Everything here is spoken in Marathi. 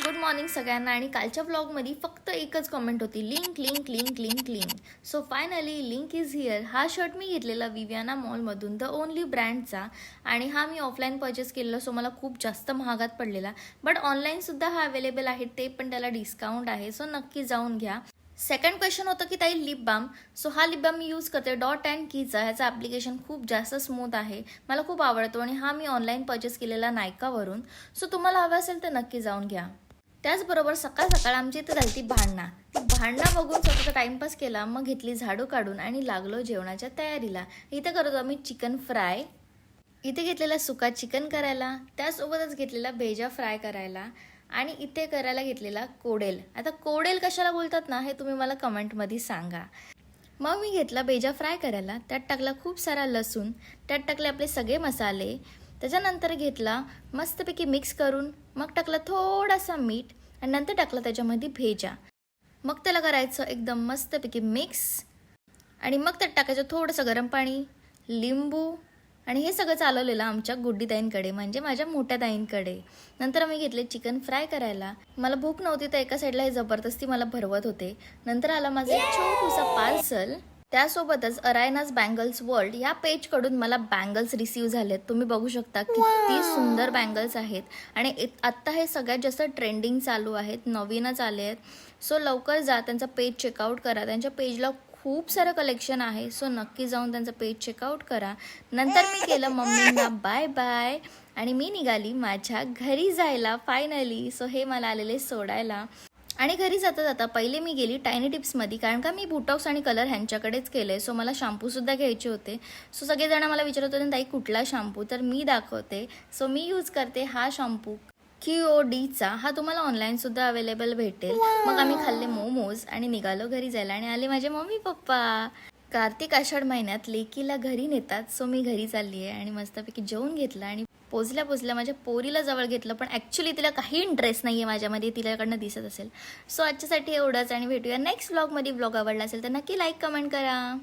गुड मॉर्निंग सगळ्यांना. आणि कालच्या व्लॉगमध्ये फक्त एकच कमेंट होती, link link link link link. So finally link is here. हा शर्ट मी घेतलेला विवियाना मॉलमधून, द ओनली ब्रँडचा. आणि हा मी ऑफलाईन परचेस केलेला, सो मला खूप जास्त महागात पडलेला. बट ऑनलाईनसुद्धा हा अवेलेबल आहे, ते पण त्याला डिस्काउंट आहे, सो नक्की जाऊन घ्या. सेकंड क्वेश्चन होतं की ताई लिप बाम. सो हा लिप बाम मी यूज करते डॉट अँड कीचा. ह्याचं ॲप्लिकेशन खूप जास्त स्मूथ आहे, मला खूप आवडतो. आणि हा मी ऑनलाईन परचेस केलेला नायकावरून. सो तुम्हाला हवं असेल तर नक्की जाऊन घ्या. त्याचबरोबर सकाळ सकाळ आमची इथे झाली ती भांडणं. ती भांडणं बघून स्वतःचा टाइमपास केला, मग घेतली झाडू काढून आणि लागलो जेवणाच्या तयारीला. इथे करतो आम्ही चिकन फ्राय. इथे घेतलेला सुका चिकन करायला, त्यासोबतच घेतलेला भेजा फ्राय करायला. आणि इथे करायला घेतलेला कोडेल. आता कोडेल कशाला बोलतात ना, हे तुम्ही मला कमेंटमध्ये सांगा. मग मी घेतला भेजा फ्राय करायला, त्यात टाकला खूप सारा लसूण, त्यात टाकले आपले सगळे मसाले. त्याच्यानंतर घेतला मस्तपैकी मिक्स करून, मग टाकला थोडासा मीठ आणि नंतर टाकला त्याच्यामध्ये भेजा. मग त्याला करायचं एकदम मस्तपैकी मिक्स. आणि मग त्यात टाकायचं थोडंसं गरम पाणी, लिंबू. आणि हे सगळं चालवलेलं आमच्या गुड्डी ताईंकडे, म्हणजे माझ्या मोठ्या ताईंकडे. नंतर आम्ही घेतले चिकन फ्राय करायला. मला भूक नव्हती तर एका साईडला हे जबरदस्ती मला भरवत होते. नंतर आला माझं एक छोटूसा पार्सल. त्यासोबतच अरायनाज बँगल्स वर्ल्ड या पेजकडून मला बँगल्स रिसीव्ह झालेत. तुम्ही बघू शकता किती सुंदर बँगल्स आहेत. आणि आत्ता हे सगळ्यात जास्त ट्रेंडिंग चालू आहेत, नवीनच आले आहेत. सो लवकर जा, त्यांचा पेज चेकआउट करा. त्यांच्या पेजला खूप सारं कलेक्शन आहे, सो नक्की जाऊन त्यांचं पेज चेकआउट करा. नंतर मी केलं मम्मींना बाय बाय आणि मी निघाली माझ्या घरी जायला फायनली. सो हे मला आलेले सोडायला. आणि घरी जाता जाता पहिले मी गेली टायनी टिप्समध्ये, कारण का मी बुटॉक्स आणि कलर ह्यांच्याकडेच केले. सो मला शॅम्पूसुद्धा घ्यायचे होते. सो सगळेजण मला विचारत होते ताई कुठला शॅम्पू, तर मी दाखवते. सो मी यूज करते हा शॅम्पू QODचा. हा तुम्हाला ऑनलाईनसुद्धा अवेलेबल भेटेल. मग आम्ही खाल्ले मोमोज आणि निघालो घरी जायला. आणि आले माझे मम्मी पप्पा. कार्तिक आषाढ महिन्यात लेकीला घरी नेतात, सो मी घरी चालली आहे. आणि मस्तपैकी जेवून घेतलं आणि पोचल्या माझ्या पोरीला जवळ घेतलं. पण ॲक्च्युली तिला काही इंटरेस्ट नाही आहे माझ्यामध्ये, तिच्याकडनं दिसत असेल. सो आजच्यासाठी एवढंच आणि भेटूया नेक्स्ट व्लॉगमध्ये. व्लॉग आवडला असेल तर नक्की लाईक कमेंट करा.